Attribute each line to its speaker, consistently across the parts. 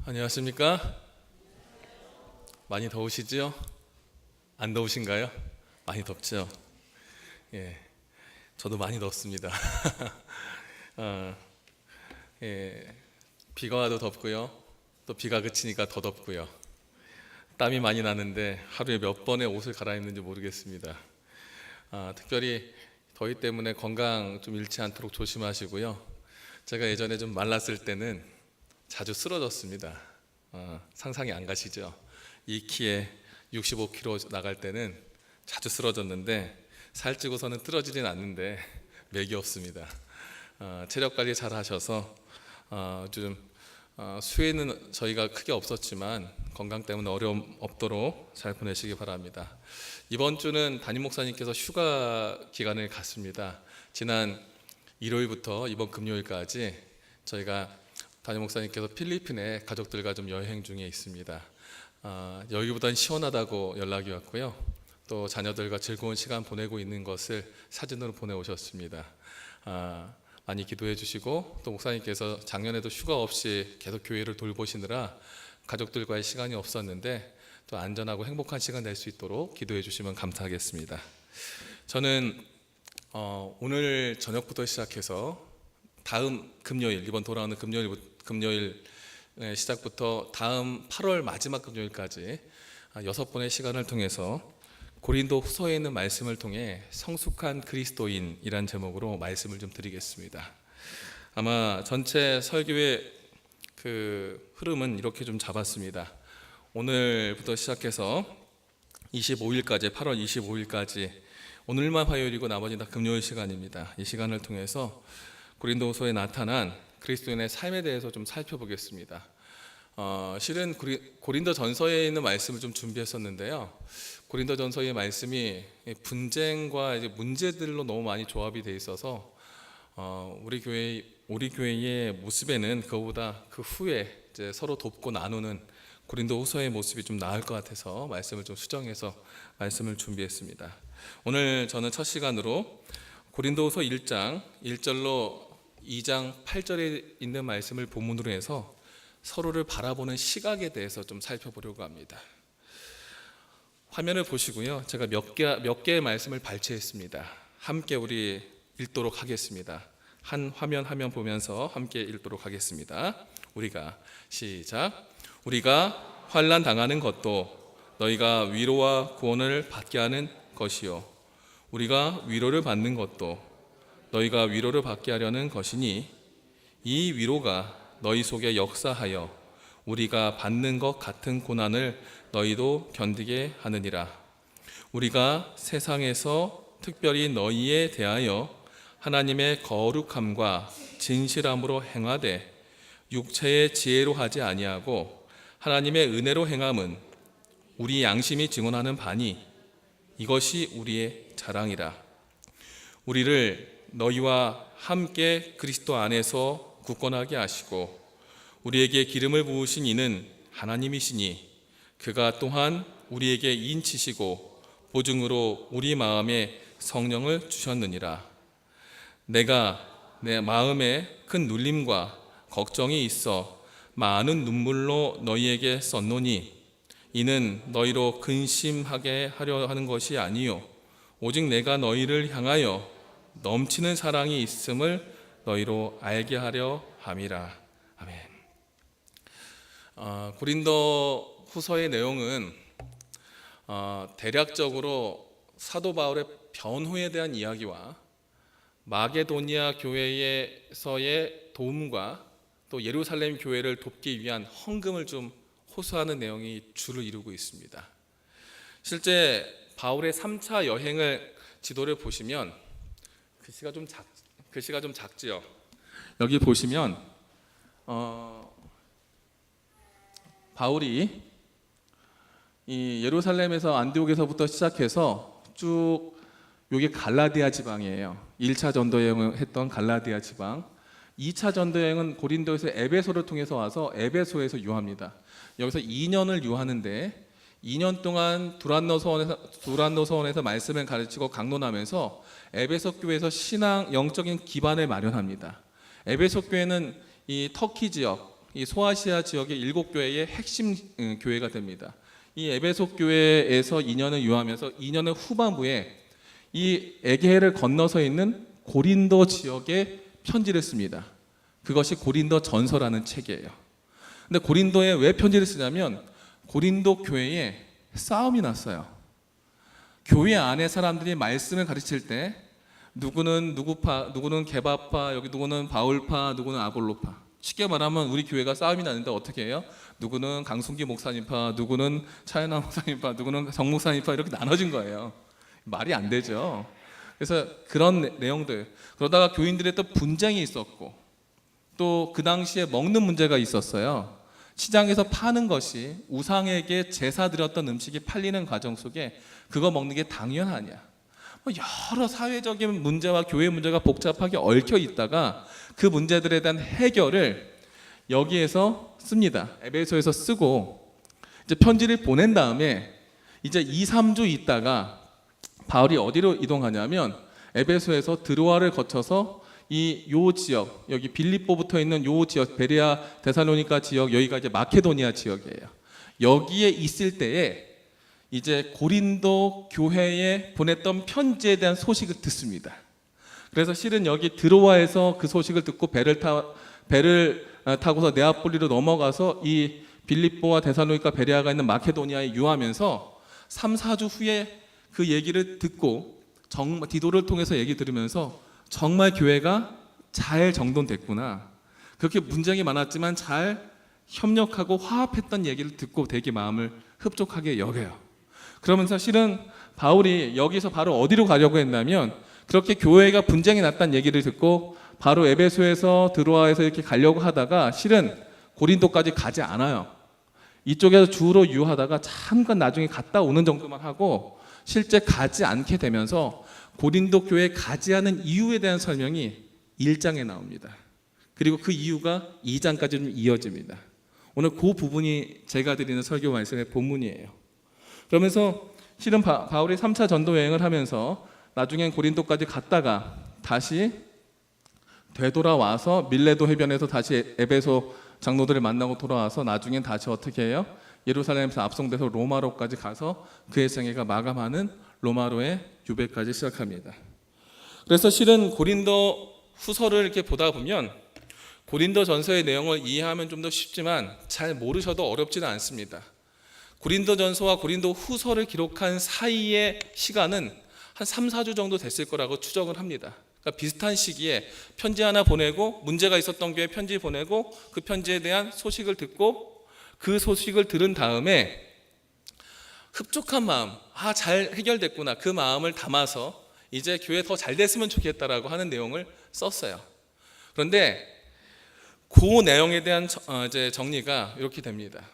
Speaker 1: 안녕하십니까? 많이 더우시죠? 안 더우신가요? 많이 덥죠? 예, 저도 많이 덥습니다. 어, 예, 비가 와도 덥고요. 또 비가 그치니까 더 덥고요. 땀이 많이 나는데 하루에 몇 번의 옷을 갈아입는지 모르겠습니다. 특별히 더위 때문에 건강 좀 잃지 않도록 조심하시고요. 제가 예전에 좀 말랐을 때는 자주 쓰러졌습니다. 상상이 안 가시죠? 이 키에 65kg 나갈 때는 자주 쓰러졌는데 살찌고서는 쓰러지진 않는데 맥이 없습니다. 체력 관리 잘 하셔서 요즘 수혜는 저희가 크게 없었지만 건강 때문에 어려움 없도록 잘 보내시기 바랍니다. 이번 주는 담임 목사님께서 휴가 기간을 갔습니다. 지난 일요일부터 이번 금요일까지 저희가 담임 목사님께서 필리핀에 가족들과 좀 여행 중에 있습니다. 여기보다는 시원하다고 연락이 왔고요. 또 자녀들과 즐거운 시간 보내고 있는 것을 사진으로 보내오셨습니다. 많이 기도해 주시고, 또 목사님께서 작년에도 휴가 없이 계속 교회를 돌보시느라 가족들과의 시간이 없었는데 또 안전하고 행복한 시간 낼 수 있도록 기도해 주시면 감사하겠습니다. 저는 오늘 저녁부터 시작해서 다음 금요일, 이번 돌아오는 금요일 시작부터 다음 8월 마지막 금요일까지 6번의 시간을 통해서 고린도 후서에 있는 말씀을 통해 성숙한 그리스도인이란 제목으로 말씀을 좀 드리겠습니다. 아마 전체 설교의 그 흐름은 이렇게 좀 잡았습니다. 오늘부터 시작해서 25일까지, 8월 25일까지 오늘만 화요일이고 나머지는 다 금요일 시간입니다. 이 시간을 통해서 고린도후서에 나타난 그리스도인의 삶에 대해서 좀 살펴보겠습니다. 실은 고린도전서에 있는 말씀을 좀 준비했었는데요. 고린도전서의 말씀이 분쟁과 이제 문제들로 너무 많이 조합이 돼 있어서 우리 교회의 모습에는 그거보다 그 후에 이제 서로 돕고 나누는 고린도후서의 모습이 좀 나을 것 같아서 말씀을 좀 수정해서 말씀을 준비했습니다. 오늘 저는 첫 시간으로 고린도후서 1장 1절로 2장 8절에 있는 말씀을 본문으로 해서 서로를 바라보는 시각에 대해서 좀 살펴보려고 합니다. 화면을 보시고요. 제가 몇 개의 말씀을 발췌했습니다. 함께 우리 읽도록 하겠습니다. 한 화면 보면서 함께 읽도록 하겠습니다. 우리가 시작. 우리가 환난 당하는 것도 너희가 위로와 구원을 받게 하는 것이요, 우리가 위로를 받는 것도 너희가 위로를 받게 하려는 것이니 이 위로가 너희 속에 역사하여 우리가 받는 것 같은 고난을 너희도 견디게 하느니라. 우리가 세상에서 특별히 너희에 대하여 하나님의 거룩함과 진실함으로 행하되 육체의 지혜로 하지 아니하고 하나님의 은혜로 행함은 우리 양심이 증언하는 바니 이것이 우리의 자랑이라. 우리를 너희와 함께 그리스도 안에서 굳건하게 하시고 우리에게 기름을 부으신 이는 하나님이시니 그가 또한 우리에게 인치시고 보증으로 우리 마음에 성령을 주셨느니라. 내가 내 마음에 큰 눌림과 걱정이 있어 많은 눈물로 너희에게 썼노니 이는 너희로 근심하게 하려 하는 것이 아니요 오직 내가 너희를 향하여 넘치는 사랑이 있음을 너희로 알게 하려 함이라. 아멘. 고린도 후서의 내용은 대략적으로 사도 바울의 변호에 대한 이야기와 마게도니아 교회에서의 도움과 또 예루살렘 교회를 돕기 위한 헌금을 좀 호소하는 내용이 주를 이루고 있습니다. 실제 바울의 3차 여행을 지도를 보시면 글씨가 좀 작지요. 여기 보시면 바울이 이 예루살렘에서 안디옥에서부터 시작해서 쭉 여기 갈라디아 지방이에요. 1차 전도 여행을 했던 갈라디아 지방. 2차 전도 여행은 고린도에서 에베소를 통해서 와서 에베소에서 유합니다. 여기서 2년을 유하는데 2년 동안 두란노서원에서 말씀을 가르치고 강론하면서 에베소 교회에서 신앙 영적인 기반을 마련합니다. 에베소 교회는 이 터키 지역,
Speaker 2: 이 소아시아 지역의 7교회의 핵심 교회가 됩니다. 이 에베소 교회에서 2년을 유하면서 2년의 후반부에 이 에게해를 건너서 있는 고린도 지역에 편지를 씁니다. 그것이 고린도 전서라는 책이에요. 근데 고린도에 왜 편지를 쓰냐면 고린도 교회에 싸움이 났어요. 교회 안에 사람들이 말씀을 가르칠 때 누구는 누구파, 누구는 게바파, 여기 누구는 바울파, 누구는 아볼로파. 쉽게 말하면 우리 교회가 싸움이 나는데 어떻게 해요? 누구는 강순기 목사님파, 누구는 차연아 목사님파, 누구는 정 목사님파 이렇게 나눠진 거예요. 말이 안 되죠. 그래서 그런 내용들. 그러다가 교인들의 또 분쟁이 있었고 또 그 당시에 먹는 문제가 있었어요. 시장에서 파는 것이 우상에게 제사 드렸던 음식이 팔리는 과정 속에 그거 먹는 게 당연하냐. 여러 사회적인 문제와 교회 문제가 복잡하게 얽혀 있다가 그 문제들에 대한 해결을 여기에서 씁니다. 에베소에서 쓰고 이제 편지를 보낸 다음에 이제 2, 3주 있다가 바울이 어디로 이동하냐면 에베소에서 드로아를 거쳐서 요 지역, 여기 빌립보부터 있는 요 지역, 베레아, 데살로니가 지역, 여기가 이제 마케도니아 지역이에요. 여기에 있을 때에 이제 고린도 교회에 보냈던 편지에 대한 소식을 듣습니다. 그래서 실은 여기 드로아에서 그 소식을 듣고 배를 타고서 네아폴리로 넘어가서 이 빌립보와 데살로니가 베레아가 있는 마케도니아에 유하면서 3, 4주 후에 그 얘기를 듣고 디도를 통해서 얘기 들으면서 정말 교회가 잘 정돈됐구나. 그렇게 문제가 많았지만 잘 협력하고 화합했던 얘기를 듣고 되게 마음을 흡족하게 여겨요. 그러면서 실은 바울이 여기서 바로 어디로 가려고 했냐면 그렇게 교회가 분쟁이 났다는 얘기를 듣고 바로 에베소에서 드로아에서 이렇게 가려고 하다가 실은 고린도까지 가지 않아요. 이쪽에서 주로 유하다가 잠깐 나중에 갔다 오는 정도만 하고 실제 가지 않게 되면서 고린도 교회에 가지 않은 이유에 대한 설명이 1장에 나옵니다. 그리고 그 이유가 2장까지 좀 이어집니다. 오늘 그 부분이 제가 드리는 설교 말씀의 본문이에요. 그러면서 실은 바울이 3차 전도 여행을 하면서 나중엔 고린도까지 갔다가 다시 되돌아와서 밀레도 해변에서 다시 에베소 장로들을 만나고 돌아와서 나중엔 다시 어떻게 해요? 예루살렘에서 압송돼서 로마로까지 가서 그의 생애가 마감하는 로마로의 유배까지 시작합니다. 그래서 실은 고린도 후서를 이렇게 보다 보면 고린도 전서의 내용을 이해하면 좀 더 쉽지만 잘 모르셔도 어렵지는 않습니다. 고린도 전서와 고린도 후서를 기록한 사이의 시간은 한 3, 4주 정도 됐을 거라고 추정을 합니다. 그러니까 비슷한 시기에 편지 하나 보내고 문제가 있었던 교회에 편지 보내고 그 편지에 대한 소식을 듣고 그 소식을 들은 다음에 흡족한 마음, 잘 해결됐구나. 그 마음을 담아서 이제 교회 더 잘 됐으면 좋겠다라고 하는 내용을 썼어요. 그런데 그 내용에 대한 이제 정리가 이렇게 됩니다.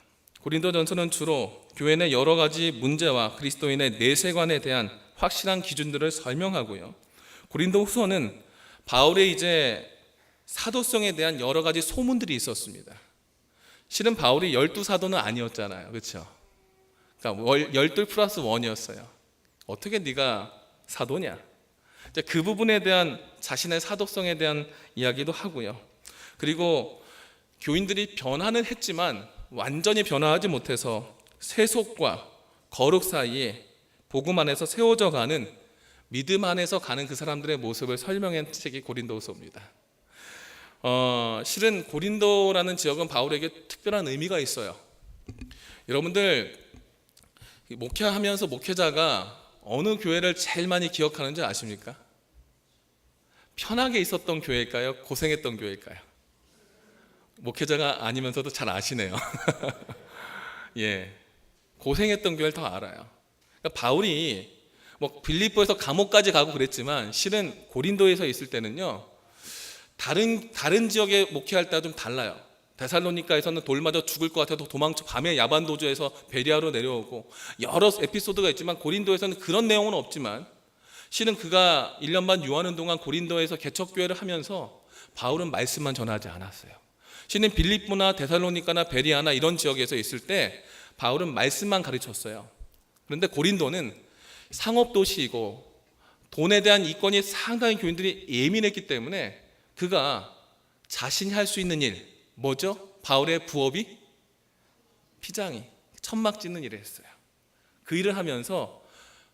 Speaker 2: 고린도전서는 주로 교회 내 여러 가지 문제와 그리스도인의 내세관에 대한 확실한 기준들을 설명하고요. 고린도후서는 바울의 이제 사도성에 대한 여러 가지 소문들이 있었습니다. 실은 바울이 12사도는 아니었잖아요. 그렇죠? 그러니까 12 플러스 1이었어요. 어떻게 네가 사도냐? 그 부분에 대한 자신의 사도성에 대한 이야기도 하고요. 그리고 교인들이 변화는 했지만 완전히 변화하지 못해서 세속과 거룩 사이에 복음 안에서 세워져 가는 믿음 안에서 가는 그 사람들의 모습을 설명한 책이 고린도후서입니다. 실은 고린도라는 지역은 바울에게 특별한 의미가 있어요. 여러분들 목회하면서 목회자가 어느 교회를 제일 많이 기억하는지 아십니까? 편하게 있었던 교회일까요? 고생했던 교회일까요? 목회자가 아니면서도 잘 아시네요. 예, 고생했던 교회를 더 알아요. 그러니까 바울이 빌립보에서 감옥까지 가고 그랬지만 실은 고린도에서 있을 때는요 다른 지역에 목회할 때와 좀 달라요. 데살로니가에서는 돌 맞아 죽을 것 같아도 도망쳐 밤에 야반 도주해서 베리아로 내려오고 여러 에피소드가 있지만 고린도에서는 그런 내용은 없지만 실은 그가 1년 반 유하는 동안 고린도에서 개척교회를 하면서 바울은 말씀만 전하지 않았어요. 실은 빌립보나 데살로니가나 베리아나 이런 지역에서 있을 때 바울은 말씀만 가르쳤어요. 그런데 고린도는 상업도시이고 돈에 대한 이권이 상당히 교인들이 예민했기 때문에 그가 자신이 할 수 있는 일, 뭐죠?
Speaker 1: 바울의 부업이 피장이 천막 짓는 일을 했어요. 그 일을 하면서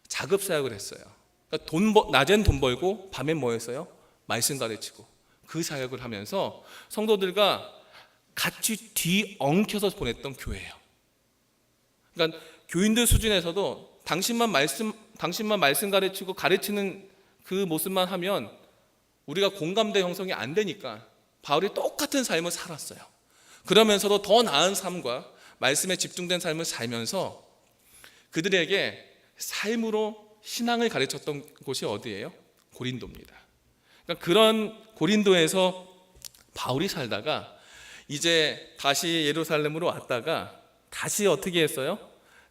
Speaker 1: 자급 사역을 했어요. 그러니까 낮엔 돈 벌고 밤엔 뭐 했어요? 말씀 가르치고 그 사역을 하면서 성도들과 같이 뒤엉켜서 보냈던 교회예요. 그러니까 교인들 수준에서도 당신만 말씀 가르치고 가르치는 그 모습만 하면 우리가 공감대 형성이 안 되니까 바울이 똑같은 삶을 살았어요. 그러면서도 더 나은 삶과 말씀에 집중된 삶을 살면서 그들에게 삶으로 신앙을 가르쳤던 곳이 어디예요? 고린도입니다. 그러니까 그런 고린도에서 바울이 살다가 이제 다시 예루살렘으로 왔다가 다시 어떻게 했어요?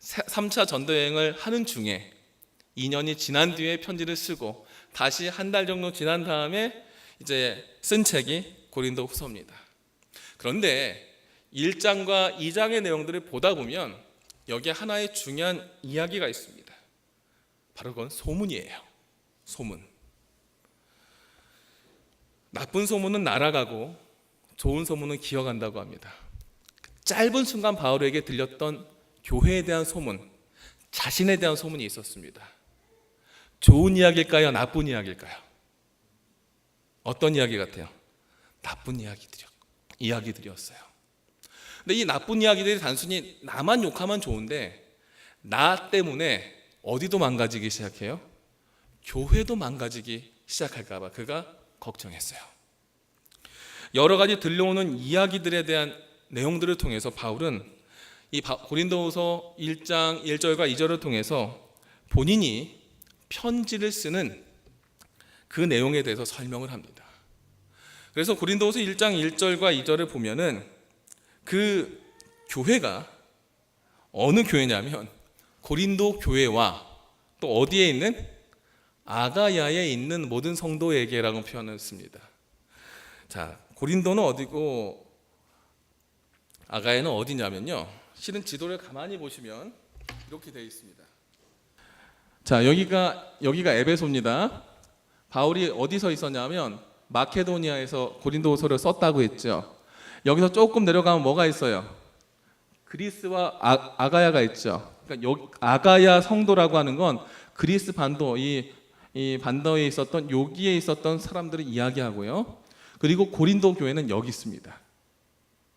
Speaker 1: 3차 전도 여행을 하는 중에 2년이 지난 뒤에 편지를 쓰고 다시 한 달 정도 지난 다음에 이제 쓴 책이 고린도 후서입니다. 그런데 1장과 2장의 내용들을 보다 보면 여기에 하나의 중요한 이야기가 있습니다. 바로 그건 소문이에요. 소문. 나쁜 소문은 날아가고 좋은 소문은 기어간다고 합니다. 짧은 순간 바울에게 들렸던 교회에 대한 소문, 자신에 대한 소문이 있었습니다. 좋은 이야기일까요? 나쁜 이야기일까요? 어떤 이야기 같아요? 나쁜 이야기들이었어요. 근데 이 나쁜 이야기들이 단순히 나만 욕하면 좋은데 나 때문에 어디도 망가지기 시작해요? 교회도 망가지기 시작할까 봐 그가 걱정했어요. 여러 가지 들려오는 이야기들에 대한 내용들을 통해서 바울은 이 고린도후서 1장 1절과 2절을 통해서 본인이 편지를 쓰는 그 내용에 대해서 설명을 합니다. 그래서 고린도후서 1장 1절과 2절을 보면은 그 교회가 어느 교회냐면 고린도 교회와 또 어디에 있는 아가야에 있는 모든 성도에게라고 표현을 씁니다. 자, 고린도는 어디고 아가야는 어디냐면요. 실은 지도를 가만히 보시면 이렇게 되어 있습니다. 자, 여기가 에베소입니다. 바울이 어디서 있었냐면 마케도니아에서 고린도후서를 썼다고 했죠. 여기서 조금 내려가면 뭐가 있어요? 그리스와 아가야가 있죠. 그러니까 여기 아가야 성도라고 하는 건 그리스 반도 이 반도에 있었던 여기에 있었던 사람들을 이야기하고요. 그리고 고린도 교회는 여기 있습니다.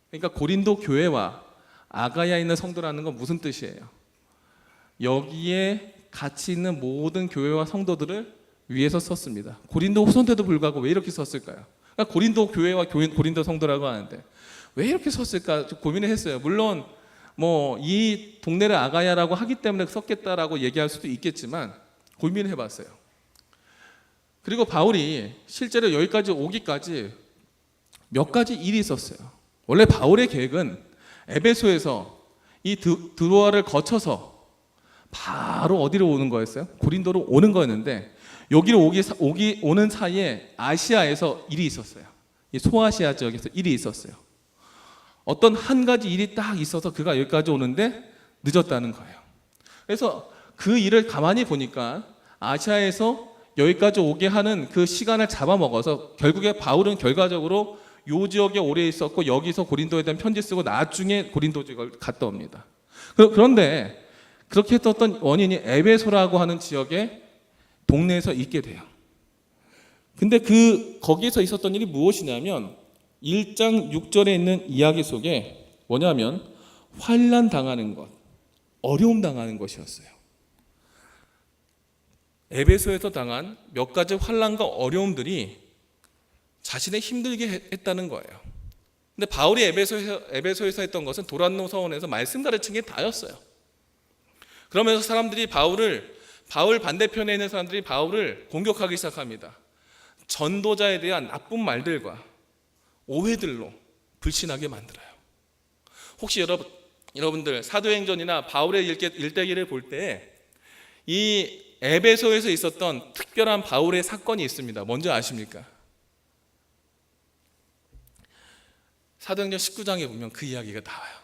Speaker 1: 그러니까 고린도 교회와 아가야에 있는 성도라는 건 무슨 뜻이에요? 여기에 같이 있는 모든 교회와 성도들을 위해서 썼습니다. 고린도 후서 때도 불구하고 왜 이렇게 썼을까요? 그러니까 고린도 교회와 고린도 성도라고 하는데 왜 이렇게 썼을까 좀 고민을 했어요. 물론 뭐 이 동네를 아가야라고 하기 때문에 썼겠다라고 얘기할 수도 있겠지만 고민을 해봤어요. 그리고 바울이 실제로 여기까지 오기까지 몇 가지 일이 있었어요. 원래 바울의 계획은 에베소에서 이 드로아를 거쳐서 바로 어디로 오는 거였어요? 고린도로 오는 거였는데 여기로 오는 사이에 아시아에서 일이 있었어요. 이 소아시아 지역에서 일이 있었어요. 어떤 한 가지 일이 딱 있어서 그가 여기까지 오는데 늦었다는 거예요. 그래서 그 일을 가만히 보니까 아시아에서 여기까지 오게 하는 그 시간을 잡아먹어서 결국에 바울은 결과적으로 요 지역에 오래 있었고 여기서 고린도에 대한 편지 쓰고 나중에 고린도 지역을 갔다 옵니다. 그런데 그렇게 했던 원인이 에베소라고 하는 지역에 동네에서 있게 돼요. 근데 거기에서 있었던 일이 무엇이냐면 1장 6절에 있는 이야기 속에 뭐냐면 환난 당하는 것, 어려움 당하는 것이었어요. 에베소에서 당한 몇 가지 환난과 어려움들이 자신을 힘들게 했다는 거예요. 근데 바울이 에베소에서 했던 것은 도란노 서원에서 말씀 가르친 게 다였어요. 그러면서 사람들이 바울 반대편에 있는 사람들이 바울을 공격하기 시작합니다. 전도자에 대한 나쁜 말들과 오해들로 불신하게 만들어요. 혹시 여러분들 사도행전이나 바울의 일대기를 볼 때 이 에베소에서 있었던 특별한 바울의 사건이 있습니다. 뭔지 아십니까? 사도행전 19장에 보면 그 이야기가 나와요.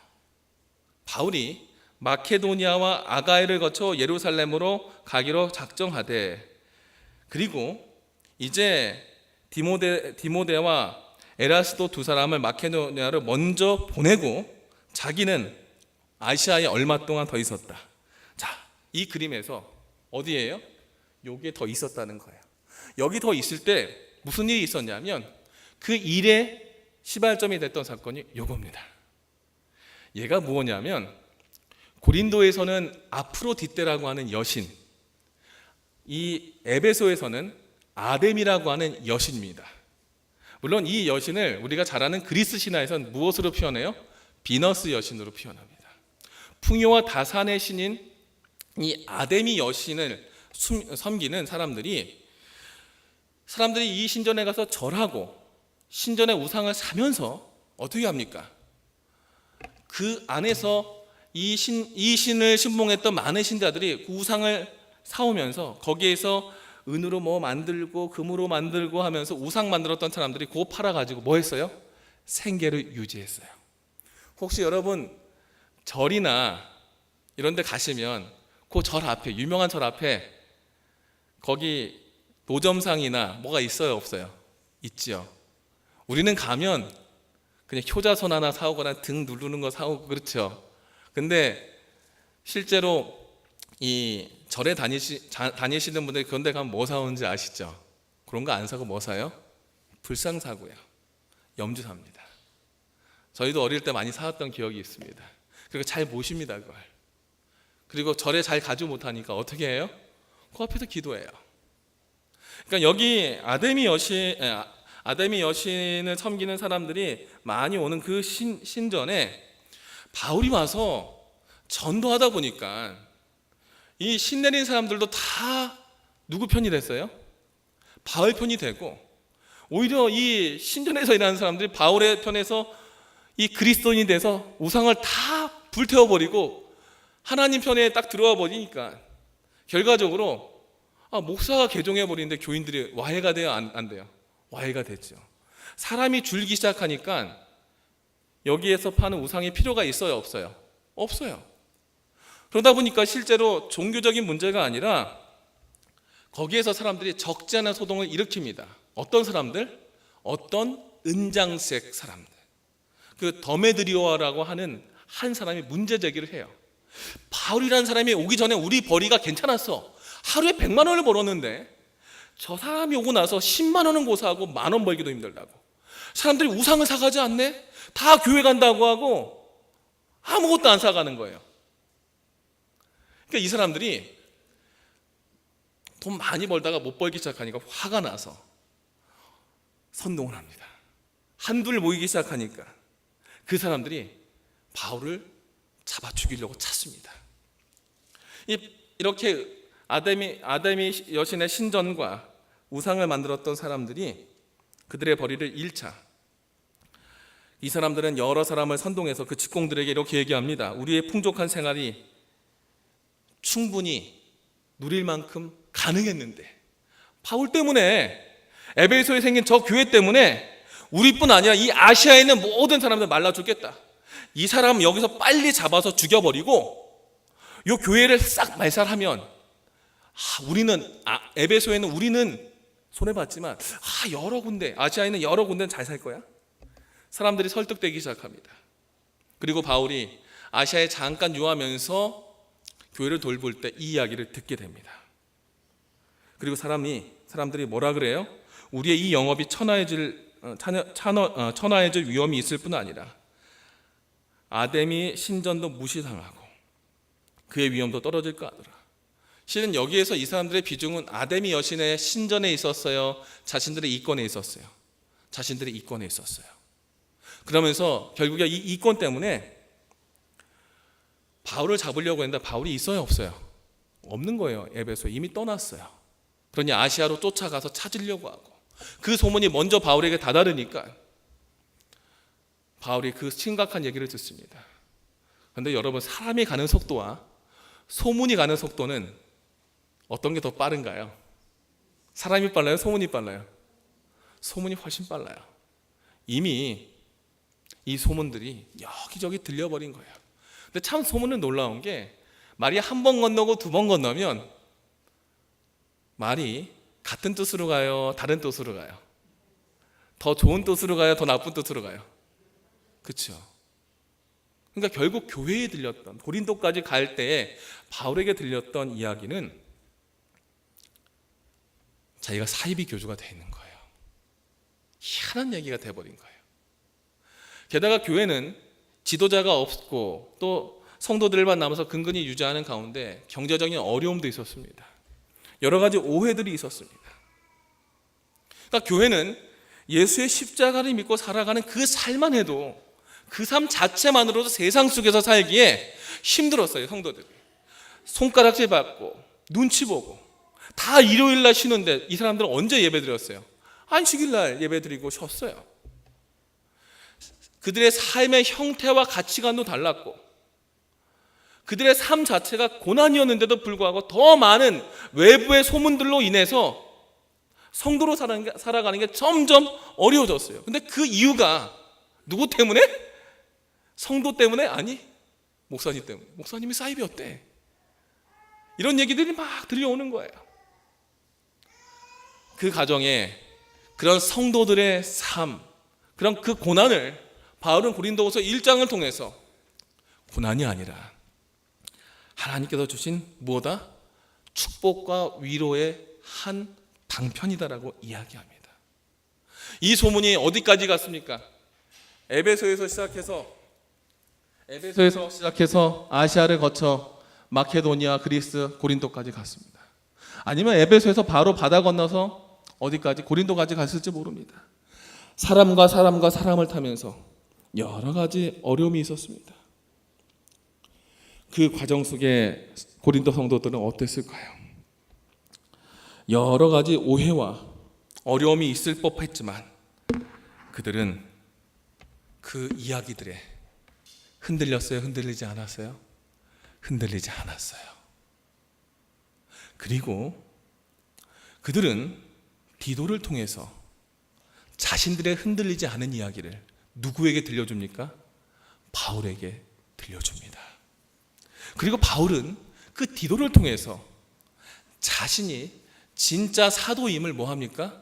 Speaker 1: 바울이 마케도니아와 아가야를 거쳐 예루살렘으로 가기로 작정하되 그리고 이제 디모데와
Speaker 2: 에라스도 두 사람을 마케도니아로 먼저 보내고 자기는 아시아에 얼마 동안 더 있었다. 자, 이 그림에서 어디예요? 여기에 더 있었다는 거예요. 여기 더 있을 때 무슨 일이 있었냐면 그 일의 시발점이 됐던 사건이 요겁니다. 얘가 무엇냐면 고린도에서는 아프로디테라고 하는 여신, 이 에베소에서는 아뎀이라고 하는 여신입니다. 물론 이 여신을 우리가 잘 아는 그리스 신화에서는 무엇으로 표현해요? 비너스 여신으로 표현합니다. 풍요와 다산의 신인 이 아데미 여신을 섬기는 사람들이 이 신전에 가서 절하고 신전의 우상을 사면서 어떻게 합니까? 그 안에서 이 신을 신봉했던 많은 신자들이 그 우상을 사오면서 거기에서 은으로 뭐 만들고 금으로 만들고 하면서 우상 만들었던 사람들이 그거 팔아가지고 뭐 했어요? 생계를 유지했어요. 혹시 여러분 절이나 이런 데 가시면 그 절 앞에, 유명한 절 앞에 거기 노점상이나 뭐가 있어요, 없어요? 있지요. 우리는 가면 그냥 효자손 하나 사오거나 등 누르는 거 사오고 그렇죠. 근데 실제로 이 절에 다니시는 분들이 그런 데 가면 뭐 사오는지 아시죠? 그런 거 안 사고 뭐 사요? 불상 사고요. 염주 삽니다. 저희도 어릴 때 많이 사왔던 기억이 있습니다. 그리고 잘 모십니다, 그걸. 그리고 절에 잘 가지 못하니까 어떻게 해요? 그 앞에서 기도해요. 그러니까 여기 아데미 여신을 섬기는 사람들이 많이 오는 그 신전에 바울이 와서 전도하다 보니까 이 신내린 사람들도 다 누구 편이 됐어요? 바울 편이 되고, 오히려 이 신전에서 일하는 사람들이 바울의 편에서 이 그리스도인이 돼서 우상을 다 불태워버리고 하나님 편에 딱 들어와 버리니까 결과적으로 목사가 개종해버리는데 교인들이 와해가 돼요? 안 돼요? 와해가 됐죠. 사람이 줄기 시작하니까 여기에서 파는 우상이 필요가 있어요, 없어요? 없어요. 그러다 보니까 실제로 종교적인 문제가 아니라 거기에서 사람들이 적지 않은 소동을 일으킵니다. 어떤 사람들? 어떤 은장색 사람들. 그 더메드리오라고 하는 한 사람이 문제 제기를 해요. 바울이라는 사람이 오기 전에 우리 벌이가 괜찮았어. 하루에 100만 원을 벌었는데 저 사람이 오고 나서 10만 원은 고사하고 10,000원 벌기도 힘들다고. 사람들이 우상을 사가지 않네? 다 교회 간다고 하고 아무것도 안 사가는 거예요. 그러니까 이 사람들이 돈 많이 벌다가 못 벌기 시작하니까 화가 나서 선동을 합니다. 한둘 모이기 시작하니까 그 사람들이 바울을 잡아 죽이려고 찾습니다. 이렇게 아데미 여신의 신전과 우상을 만들었던 사람들이 그들의 벌이를 1차, 이 사람들은 여러 사람을 선동해서 그 직공들에게 이렇게 얘기합니다. 우리의 풍족한 생활이 충분히 누릴 만큼 가능했는데 바울 때문에, 에베소에 생긴 저 교회 때문에 우리뿐 아니라 이 아시아에 있는 모든 사람들 말라 죽겠다. 이 사람 여기서 빨리 잡아서 죽여버리고 이 교회를 싹 말살하면 우리는 에베소에는 우리는 손해봤지만 여러 군데, 아시아에 있는 여러 군데는 잘 살 거야. 사람들이 설득되기 시작합니다. 그리고 바울이 아시아에 잠깐 유하면서 교회를 돌볼 때 이 이야기를 듣게 됩니다. 그리고 사람들이 뭐라 그래요? 우리의 이 영업이 천하해질 위험이 있을 뿐 아니라 아데미 신전도 무시당하고 그의 위험도 떨어질까 하더라. 실은 여기에서 이 사람들의 비중은 아데미 여신의 신전에 있었어요? 자신들의 이권에 있었어요? 자신들의 이권에 있었어요. 그러면서 결국에 이 이권 때문에 바울을 잡으려고 했는데 바울이 있어요, 없어요? 없는 거예요. 에베소에 이미 떠났어요. 그러니 아시아로 쫓아가서 찾으려고 하고, 그 소문이 먼저 바울에게 다다르니까 바울이 그 심각한 얘기를 듣습니다. 그런데 여러분, 사람이 가는 속도와 소문이 가는 속도는 어떤 게 더 빠른가요? 사람이 빨라요? 소문이 빨라요? 소문이 훨씬 빨라요. 이미 이 소문들이 여기저기 들려버린 거예요. 근데 참 소문은 놀라운 게, 말이 한 번 건너고 두 번 건너면 말이 같은 뜻으로 가요? 다른 뜻으로 가요?
Speaker 1: 더 좋은 뜻으로 가요? 더 나쁜 뜻으로 가요? 그렇죠. 그러니까 결국 교회에 들렸던, 고린도까지 갈 때에 바울에게 들렸던 이야기는 자기가 사이비 교주가 되어 있는 거예요. 희한한 얘기가 돼버린 거예요. 게다가 교회는 지도자가 없고 또 성도들만 남아서 근근히 유지하는 가운데 경제적인 어려움도 있었습니다. 여러 가지 오해들이 있었습니다. 그러니까 교회는 예수의 십자가를 믿고 살아가는 그 삶만 해도 그 삶 자체만으로도 세상 속에서 살기에 힘들었어요. 성도들이 손가락질 받고 눈치 보고 다 일요일날 쉬는데 이 사람들은 언제 예배 드렸어요? 안식일날 예배 드리고 쉬었어요. 그들의 삶의 형태와 가치관도 달랐고 그들의 삶 자체가 고난이었는데도 불구하고 더 많은 외부의 소문들로 인해서 성도로 살아가는 게 점점 어려워졌어요. 근데 그 이유가 누구 때문에? 성도 때문에? 아니, 목사님 때문에. 목사님이 사이비였대. 이런 얘기들이 막 들려오는 거예요. 그 가정에 그런 성도들의 삶, 그런 그 고난을 바울은 고린도후서 1장을 통해서 고난이 아니라 하나님께서 주신 무엇다? 축복과 위로의 한 방편이다라고 이야기합니다. 이 소문이 어디까지 갔습니까? 에베소에서 시작해서 아시아를 거쳐 마케도니아, 그리스, 고린도까지 갔습니다. 아니면 에베소에서 바로 바다 건너서 어디까지? 고린도까지 갔을지 모릅니다. 사람과 사람을 타면서 여러 가지 어려움이 있었습니다. 그 과정 속에 고린도 성도들은 어땠을까요? 여러 가지 오해와 어려움이 있을 법했지만 그들은 그 이야기들에 흔들렸어요? 흔들리지 않았어요? 흔들리지 않았어요. 그리고 그들은 디도를 통해서 자신들의 흔들리지 않은 이야기를 누구에게 들려줍니까? 바울에게 들려줍니다. 그리고 바울은 그 디도를 통해서 자신이 진짜 사도임을 뭐합니까?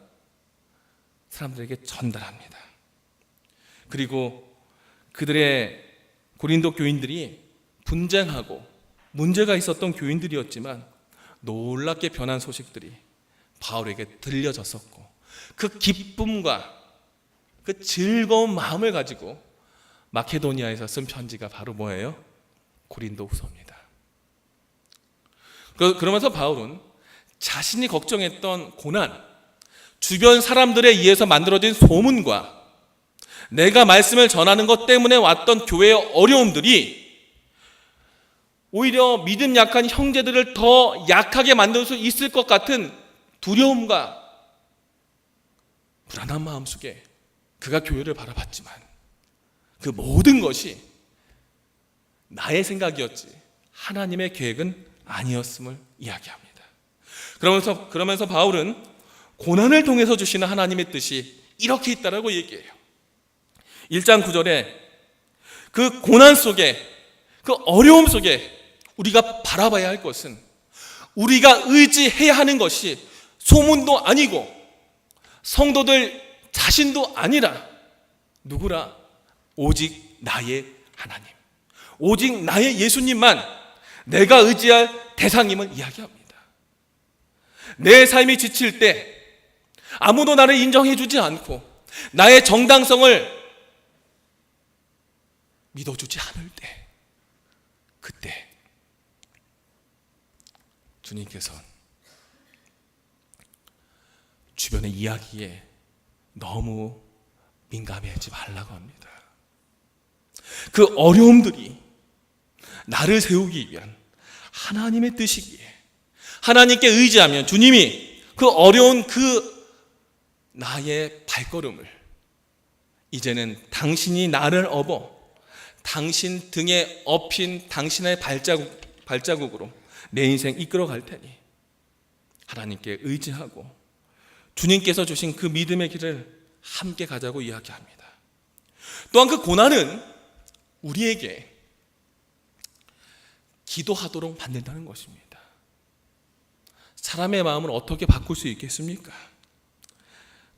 Speaker 1: 사람들에게 전달합니다. 그리고 그들의 고린도 교인들이 분쟁하고 문제가 있었던 교인들이었지만 놀랍게 변한 소식들이 바울에게 들려졌었고 그 기쁨과 그 즐거운 마음을 가지고 마케도니아에서 쓴 편지가 바로 뭐예요? 고린도후서입니다. 그러면서 바울은 자신이 걱정했던 고난, 주변 사람들에 의해서 만들어진 소문과 내가 말씀을 전하는 것 때문에 왔던 교회의 어려움들이 오히려 믿음 약한 형제들을 더 약하게 만들 수 있을 것 같은 두려움과 불안한 마음 속에 그가 교회를 바라봤지만 그 모든 것이 나의 생각이었지 하나님의 계획은 아니었음을 이야기합니다. 그러면서 바울은 고난을 통해서 주시는 하나님의 뜻이 이렇게 있다라고 얘기해요. 1장 9절에 그 고난 속에 그 어려움 속에 우리가 바라봐야 할 것은 우리가 의지해야 하는 것이 소문도 아니고 성도들 자신도 아니라 누구라? 오직 나의 하나님, 오직 나의 예수님만 내가 의지할 대상임을 이야기합니다. 내 삶이 지칠 때 아무도 나를 인정해 주지 않고 나의 정당성을 믿어주지 않을 때 그때 주님께서는 주변의 이야기에 너무 민감해하지 말라고 합니다. 그 어려움들이 나를 세우기 위한 하나님의 뜻이기에 하나님께 의지하면 주님이 그 어려운 그 나의 발걸음을 이제는 당신이 나를 업어 당신 등에 업힌 당신의 발자국으로 내 인생 이끌어갈 테니 하나님께 의지하고 주님께서 주신 그 믿음의 길을 함께 가자고 이야기합니다. 또한 그 고난은 우리에게 기도하도록 만든다는 것입니다. 사람의 마음을 어떻게 바꿀 수 있겠습니까?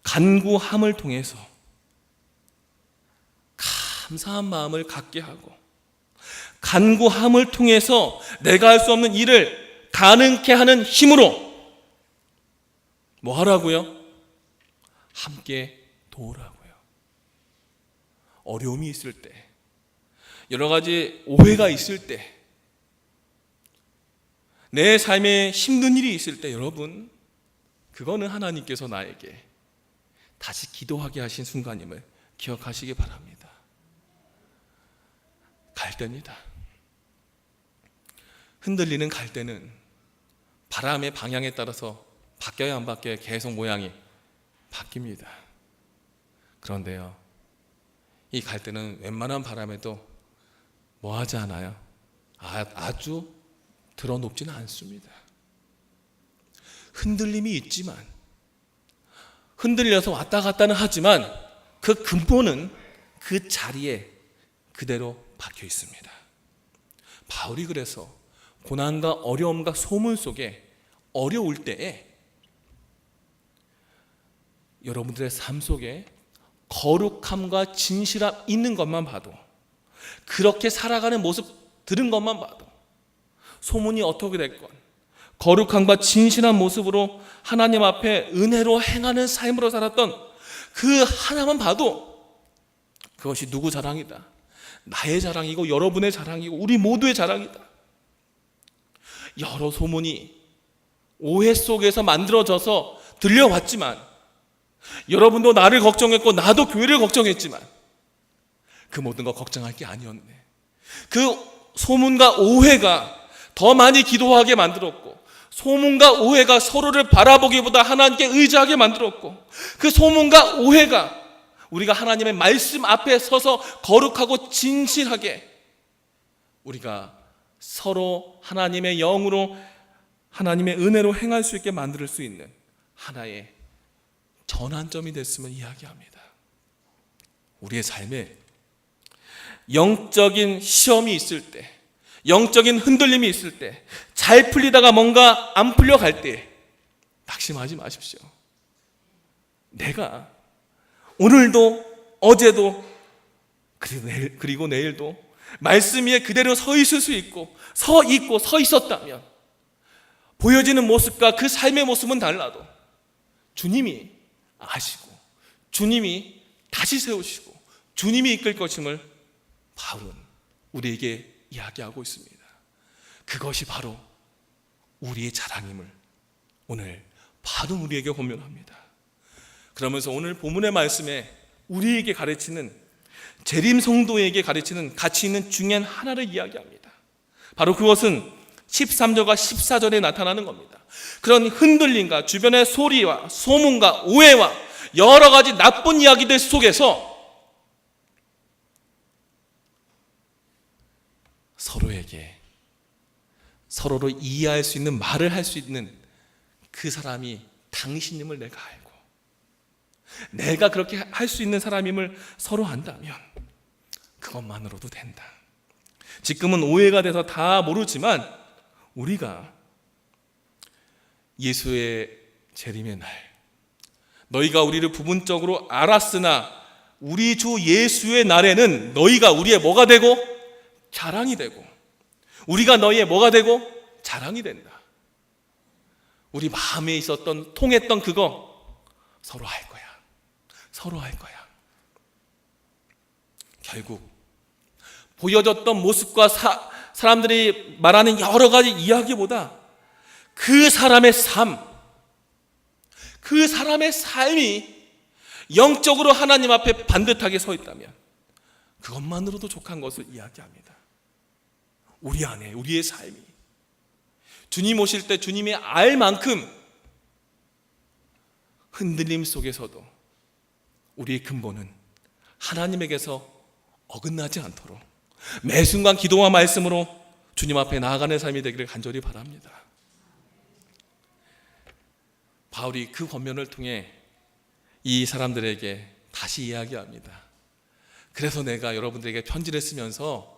Speaker 1: 간구함을 통해서 감사한 마음을 갖게 하고, 간구함을 통해서 내가 할 수 없는 일을 가능케 하는 힘으로 뭐 하라고요? 함께 도우라고요. 어려움이 있을 때, 여러 가지 오해가 있을 때, 내 삶에 힘든 일이 있을 때, 여러분, 그거는 하나님께서 나에게 다시 기도하게 하신 순간임을 기억하시기 바랍니다. 갈대입니다. 흔들리는 갈대는 바람의 방향에 따라서 바뀌어야 안 바뀌어야 계속 모양이 바뀝니다. 그런데요, 이 갈대는 웬만한 바람에도 뭐 하지 않아요? 아주 드러눕지는 않습니다. 흔들림이 있지만, 흔들려서 왔다 갔다는 하지만 그 근본은 그 자리에 그대로 박혀 있습니다. 바울이 그래서 고난과 어려움과 소문 속에 어려울 때에 여러분들의 삶 속에 거룩함과 진실함 있는 것만 봐도, 그렇게 살아가는 모습 들은 것만 봐도, 소문이 어떻게 됐건 거룩함과 진실한 모습으로 하나님 앞에 은혜로 행하는 삶으로 살았던 그 하나만 봐도 그것이 누구 자랑이다? 나의 자랑이고 여러분의 자랑이고 우리 모두의 자랑이다. 여러 소문이 오해 속에서 만들어져서 들려왔지만, 여러분도 나를 걱정했고 나도 교회를 걱정했지만 그 모든 거 걱정할 게 아니었네. 그 소문과 오해가 더 많이 기도하게 만들었고, 소문과 오해가 서로를 바라보기보다 하나님께 의지하게 만들었고, 그 소문과 오해가 우리가 하나님의 말씀 앞에 서서 거룩하고 진실하게 우리가 서로 하나님의 영으로 하나님의 은혜로 행할 수 있게 만들 수 있는 하나의 전환점이 됐음을 이야기합니다. 우리의 삶에 영적인 시험이 있을 때, 영적인 흔들림이 있을 때, 잘 풀리다가 뭔가 안 풀려갈 때 낙심하지 마십시오. 내가 오늘도 어제도 그리고 내일도 말씀 위에 그대로 서 있을 수 있고 서 있었다면, 보여지는 모습과 그 삶의 모습은 달라도 주님이 아시고 주님이 다시 세우시고 주님이 이끌 것임을 바울은 우리에게 이야기하고 있습니다. 그것이 바로 우리의 자랑임을 오늘 바로 우리에게 권면합니다. 그러면서 오늘 본문의 말씀에 우리에게 가르치는, 재림 성도에게 가르치는 가치 있는 중요한 하나를 이야기합니다. 바로 그것은 13절과 14절에 나타나는 겁니다. 그런 흔들림과 주변의 소리와 소문과 오해와 여러 가지 나쁜 이야기들 속에서 서로에게 서로를 이해할 수 있는 말을 할 수 있는 그 사람이 당신임을 내가 알고, 내가 그렇게 할 수 있는 사람임을 서로 안다면 그것만으로도 된다. 지금은 오해가 돼서 다 모르지만 우리가 예수의 재림의 날, 너희가 우리를 부분적으로 알았으나 우리 주 예수의 날에는 너희가 우리의 뭐가 되고 자랑이 되고, 우리가 너희의 뭐가 되고 자랑이 된다. 우리 마음에 있었던 통했던 그거 서로 할 거야. 서로 할 거야. 결국 보여졌던 모습과 사람들이 말하는 여러 가지 이야기보다 그 사람의 삶, 그 사람의 삶이 영적으로 하나님 앞에 반듯하게 서 있다면 그것만으로도 족한 것을 이야기합니다. 우리 안에 우리의 삶이 주님 오실 때 주님이 알 만큼 흔들림 속에서도 우리의 근본은 하나님에게서 어긋나지 않도록 매 순간 기도와 말씀으로 주님 앞에 나아가는 삶이 되기를 간절히 바랍니다. 바울이 그 권면을 통해 이 사람들에게 다시 이야기합니다. 그래서 내가 여러분들에게 편지를 쓰면서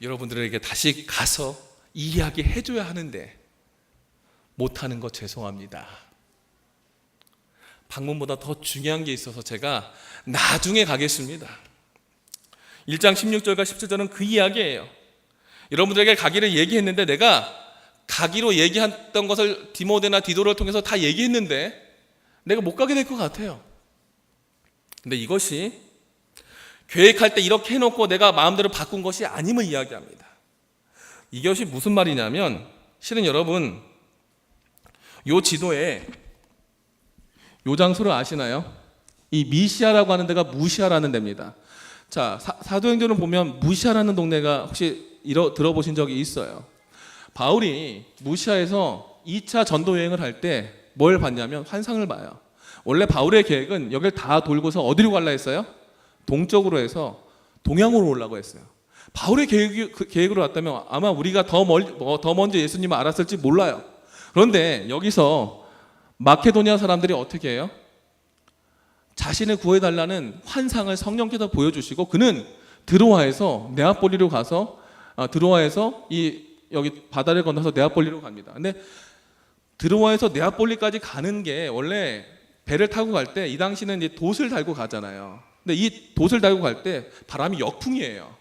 Speaker 1: 여러분들에게 다시 가서 이야기해 줘야 하는데 못하는 거 죄송합니다. 방문보다 더 중요한 게 있어서 제가 나중에 가겠습니다. 1장 16절과 17절은 그 이야기예요. 여러분들에게 가기를 얘기했는데 내가 가기로 얘기했던 것을 디모데나 디도를 통해서 다 얘기했는데 내가 못 가게 될 것 같아요. 근데 이것이 계획할 때 이렇게 해놓고 내가 마음대로 바꾼 것이 아님을 이야기합니다. 이것이 무슨 말이냐면 실은 여러분 요 지도에 요 장소를 아시나요? 이 미시아라고 하는 데가 무시아라는 데입니다. 자, 사도행전을 보면 무시아라는 동네가 혹시 들어보신 적이 있어요. 바울이 무시아에서 2차 전도 여행을 할 때 뭘 봤냐면 환상을 봐요. 원래 바울의 계획은 여길 다 돌고서 어디로 갈라 했어요? 동쪽으로 해서 동양으로 오려고 했어요. 바울의 계획으로 왔다면 아마 우리가 더 먼저 예수님을 알았을지 몰라요. 그런데 여기서 마케도니아 사람들이 어떻게 해요? 자신을 구해달라는 환상을 성령께서 보여주시고 그는 드로아에서 네아폴리로 가서 드로아에서 여기 바다를 건너서 네아폴리로 갑니다. 근데 드로아에서 네아폴리까지 가는 게 원래 배를 타고 갈 때 이 당시는 이제 돛을 달고 가잖아요. 근데 이 돛을 달고 갈 때 바람이 역풍이에요.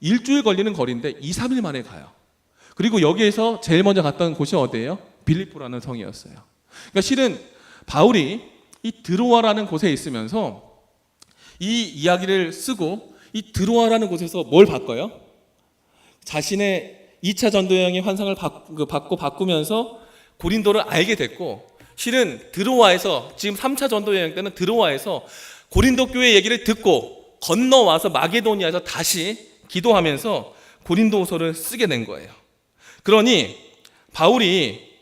Speaker 1: 일주일 걸리는 거리인데 2, 3일 만에 가요. 그리고 여기에서 제일 먼저 갔던 곳이 어디예요? 빌립보라는 성이었어요. 그러니까 실은 바울이 이 드로아라는 곳에 있으면서 이 이야기를 쓰고 이 드로아라는 곳에서 뭘 바꿔요? 자신의 2차 전도여행의 환상을 바꾸면서 고린도를 알게 됐고 실은 드로아에서 지금 3차 전도여행 때는 드로아에서 고린도 교회 얘기를 듣고 건너와서 마게도니아에서 다시 기도하면서 고린도후서를 쓰게 된 거예요. 그러니 바울이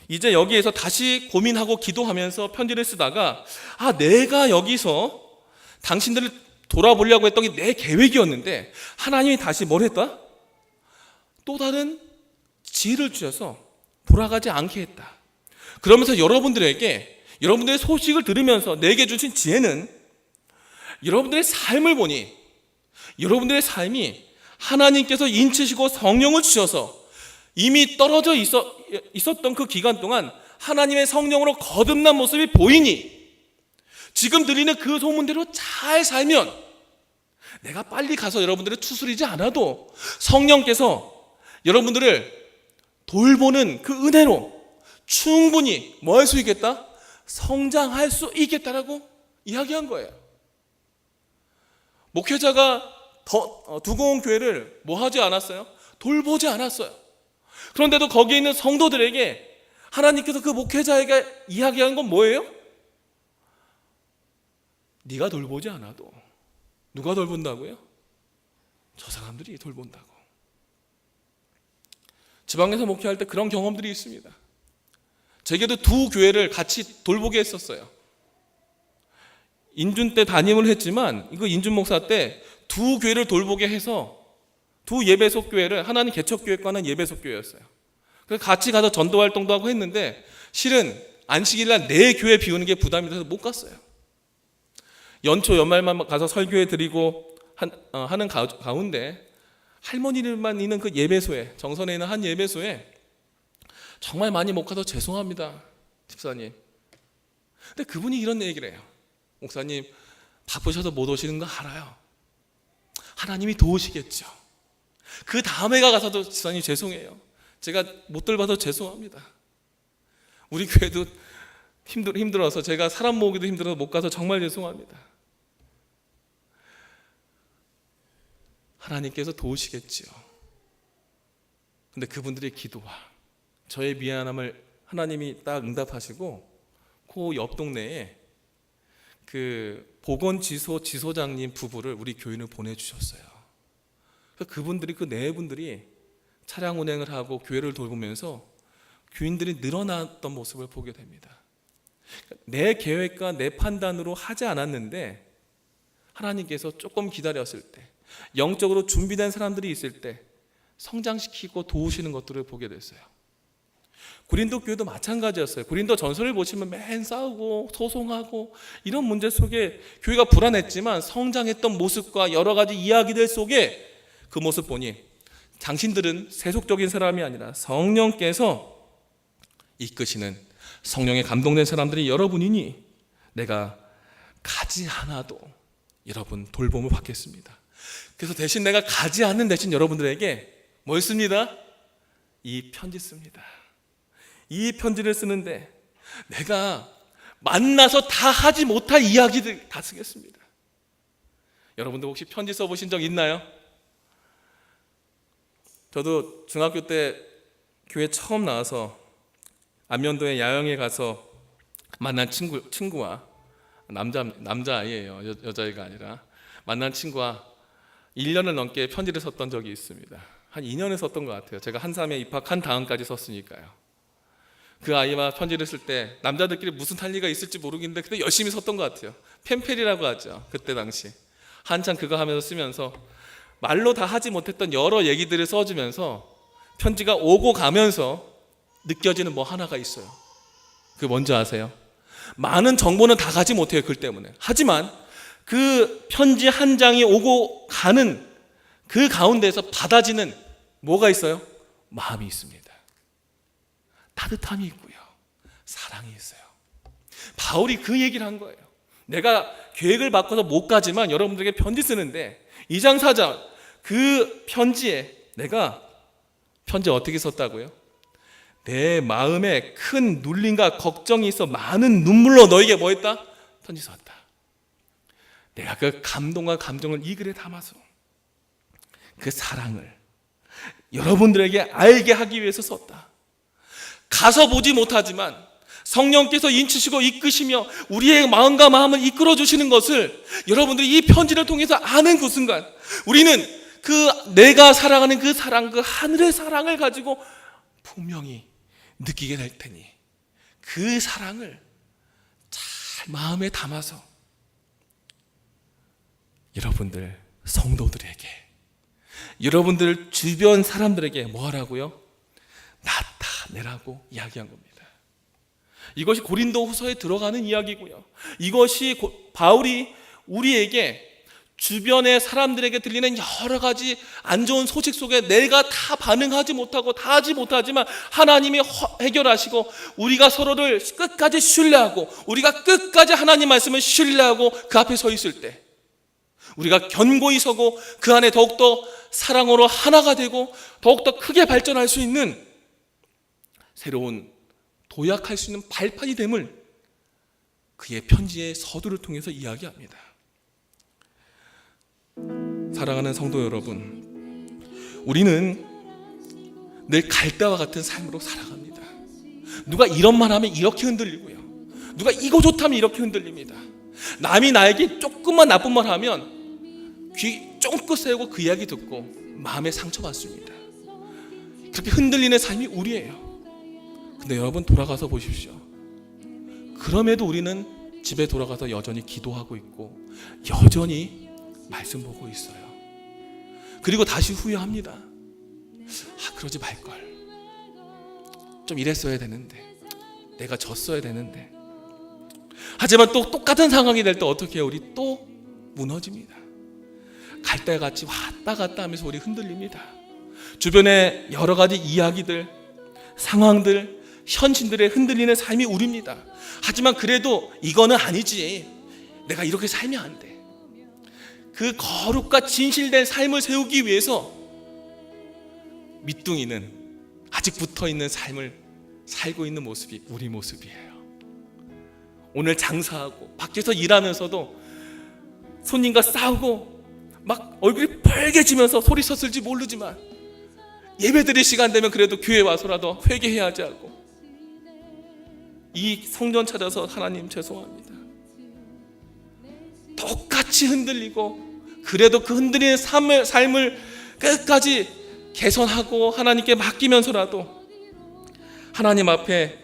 Speaker 1: 이제 여기에서 다시 고민하고 기도하면서 편지를 쓰다가 내가 여기서 당신들을 돌아보려고 했던 게 내 계획이었는데 하나님이 다시 뭘 했다? 또 다른 지혜를 주셔서 돌아가지 않게 했다. 그러면서 여러분들에게 여러분들의 소식을 들으면서 내게 주신 지혜는 여러분들의 삶을 보니 여러분들의 삶이 하나님께서 인치시고 성령을 주셔서 이미 떨어져 있었던 그 기간 동안 하나님의 성령으로 거듭난 모습이 보이니 지금 들리는 그 소문대로 잘 살면 내가 빨리 가서 여러분들을 추스리지 않아도 성령께서 여러분들을 돌보는 그 은혜로 충분히 뭐 할 수 있겠다? 성장할 수 있겠다라고 이야기한 거예요. 목회자가 두고 온 교회를 뭐 하지 않았어요? 돌보지 않았어요. 그런데도 거기에 있는 성도들에게 하나님께서 그 목회자에게 이야기한 건 뭐예요? 네가 돌보지 않아도 누가 돌본다고요? 저 사람들이 돌본다고. 지방에서 목회할 때 그런 경험들이 있습니다. 제게도 두 교회를 같이 돌보게 했었어요. 인준 때 담임을 했지만 이거 인준 목사 때 두 교회를 돌보게 해서 두 예배소 교회를 하나님 개척교회과는 예배소 교회였어요. 그래서 같이 가서 전도 활동도 하고 했는데 실은 안식일날 내 교회 비우는 게 부담이 돼서 못 갔어요. 연초 연말만 가서 설교회 드리고 하는 가운데 할머니들만 있는 그 예배소에 정선에 있는 한 예배소에 정말 많이 못 가서 죄송합니다 집사님. 근데 그분이 이런 얘기를 해요. 목사님 바쁘셔서 못 오시는 거 알아요. 하나님이 도우시겠죠. 그 다음에가 가서도 집사님 죄송해요. 제가 못 돌봐서 죄송합니다. 우리 교회도 힘들어서 제가 사람 모으기도 힘들어서 못 가서 정말 죄송합니다. 하나님께서 도우시겠지요. 근데 그분들의 기도와 저의 미안함을 하나님이 딱 응답하시고 그 옆 동네에 그 보건지소 지소장님 부부를 우리 교인을 보내주셨어요. 그분들이 그 네 분들이 차량 운행을 하고 교회를 돌보면서 교인들이 늘어났던 모습을 보게 됩니다. 내 계획과 내 판단으로 하지 않았는데 하나님께서 조금 기다렸을 때 영적으로 준비된 사람들이 있을 때 성장시키고 도우시는 것들을 보게 됐어요. 고린도 교회도 마찬가지였어요. 고린도 전설을 보시면 맨 싸우고 소송하고 이런 문제 속에 교회가 불안했지만 성장했던 모습과 여러 가지 이야기들 속에 그 모습 보니 당신들은 세속적인 사람이 아니라 성령께서 이끄시는 성령에 감동된 사람들이 여러분이니 내가 가지 않아도 여러분 돌봄을 받겠습니다. 그래서 대신 내가 가지 않는 대신 여러분들에게 뭘 씁니다? 이 편지 씁니다. 이 편지를 쓰는데 내가 만나서 다 하지 못할 이야기들 다 쓰겠습니다. 여러분들 혹시 편지 써보신 적 있나요? 저도 중학교 때 교회 처음 나와서 안면도에 야영에 가서 만난 친구와 남자아이예요. 여자아이가 아니라 만난 친구와 1년을 넘게 편지를 썼던 적이 있습니다. 한 2년을 썼던 것 같아요. 제가 한삼에 입학한 다음까지 썼으니까요. 그 아이와 편지를 쓸 때 남자들끼리 무슨 할 리가 있을지 모르겠는데 그때 열심히 썼던 것 같아요. 펜펠이라고 하죠. 그때 당시 한참 그거 하면서 쓰면서 말로 다 하지 못했던 여러 얘기들을 써주면서 편지가 오고 가면서 느껴지는 뭐 하나가 있어요. 그게 뭔지 아세요? 많은 정보는 다 가지 못해요. 글 때문에. 하지만 그 편지 한 장이 오고 가는 그 가운데에서 받아지는 뭐가 있어요? 마음이 있습니다. 따뜻함이 있고요. 사랑이 있어요. 바울이 그 얘기를 한 거예요. 내가 계획을 바꿔서 못 가지만 여러분들에게 편지 쓰는데 2장 4장 그 편지에 내가 편지 어떻게 썼다고요? 내 마음에 큰 눌림과 걱정이 있어 많은 눈물로 너에게 뭐 했다? 편지 썼다. 내가 그 감동과 감정을 이 글에 담아서 그 사랑을 여러분들에게 알게 하기 위해서 썼다. 가서 보지 못하지만 성령께서 인치시고 이끄시며 우리의 마음과 마음을 이끌어 주시는 것을 여러분들이 이 편지를 통해서 아는 그 순간 우리는 그 내가 사랑하는 그 사랑, 그 하늘의 사랑을 가지고 분명히 느끼게 될 테니 그 사랑을 잘 마음에 담아서 여러분들 성도들에게 여러분들 주변 사람들에게 뭐 하라고요? 나타내라고 이야기한 겁니다. 이것이 고린도 후서에 들어가는 이야기고요. 이것이 바울이 우리에게 주변의 사람들에게 들리는 여러 가지 안 좋은 소식 속에 내가 다 반응하지 못하고 다 하지 못하지만 하나님이 해결하시고 우리가 서로를 끝까지 신뢰하고 우리가 끝까지 하나님 말씀을 신뢰하고 그 앞에 서 있을 때 우리가 견고히 서고 그 안에 더욱더 사랑으로 하나가 되고 더욱더 크게 발전할 수 있는 새로운 도약할 수 있는 발판이 됨을 그의 편지의 서두를 통해서 이야기합니다. 사랑하는 성도 여러분, 우리는 늘 갈대와 같은 삶으로 살아갑니다. 누가 이런 말 하면 이렇게 흔들리고요. 누가 이거 좋다면 이렇게 흔들립니다. 남이 나에게 조금만 나쁜 말 하면 귀 쫑긋 세우고 그 이야기 듣고 마음에 상처받습니다. 그렇게 흔들리는 삶이 우리예요. 근데 여러분 돌아가서 보십시오. 그럼에도 우리는 집에 돌아가서 여전히 기도하고 있고 여전히 말씀 보고 있어요. 그리고 다시 후회합니다. 그러지 말걸. 좀 이랬어야 되는데. 내가 졌어야 되는데. 하지만 또 똑같은 상황이 될 때 어떻게 해요? 우리 또 무너집니다. 갈대같이 왔다 갔다 하면서 우리 흔들립니다. 주변에 여러 가지 이야기들, 상황들, 현실들에 흔들리는 삶이 우리입니다. 하지만 그래도 이거는 아니지. 내가 이렇게 살면 안 돼. 그 거룩과 진실된 삶을 세우기 위해서 밑둥이는 아직 붙어있는 삶을 살고 있는 모습이 우리 모습이에요. 오늘 장사하고 밖에서 일하면서도 손님과 싸우고 막 얼굴이 빨개지면서 소리 쳤을지 모르지만 예배드릴 시간 되면 그래도 교회 와서라도 회개해야지 하고 이 성전 찾아서 하나님 죄송합니다. 똑같이 흔들리고 그래도 그 흔들리는 삶을 끝까지 개선하고 하나님께 맡기면서라도 하나님 앞에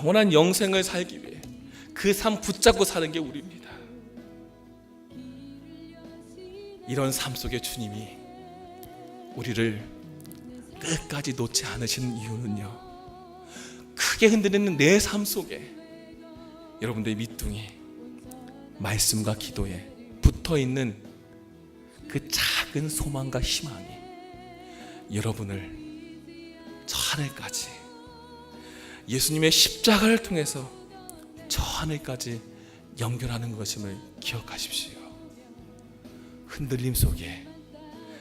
Speaker 1: 영원한 영생을 살기 위해 그 삶 붙잡고 사는 게 우리입니다. 이런 삶 속에 주님이 우리를 끝까지 놓지 않으시는 이유는요, 크게 흔들리는 내 삶 속에 여러분들의 밑둥이 말씀과 기도에 붙어있는 그 작은 소망과 희망이 여러분을 저 하늘까지 예수님의 십자가를 통해서 저 하늘까지 연결하는 것임을 기억하십시오. 흔들림 속에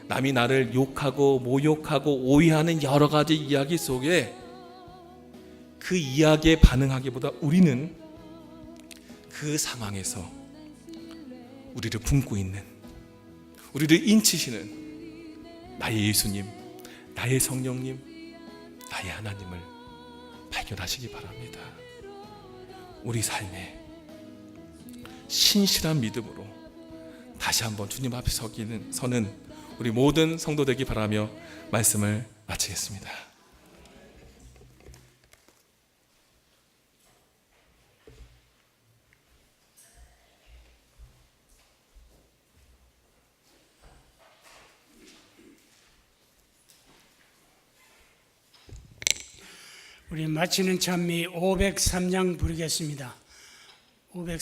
Speaker 1: 남이 나를 욕하고 모욕하고 오해하는 여러 가지 이야기 속에 그 이야기에 반응하기보다 우리는 그 상황에서 우리를 품고 있는, 우리를 인치시는 나의 예수님, 나의 성령님, 나의 하나님을 발견하시기 바랍니다. 우리 삶에 신실한 믿음으로 다시 한번 주님 앞에 서는 우리 모든 성도 되기 바라며 말씀을 마치겠습니다.
Speaker 3: 우리 마치는 찬미 503장 부르겠습니다. 503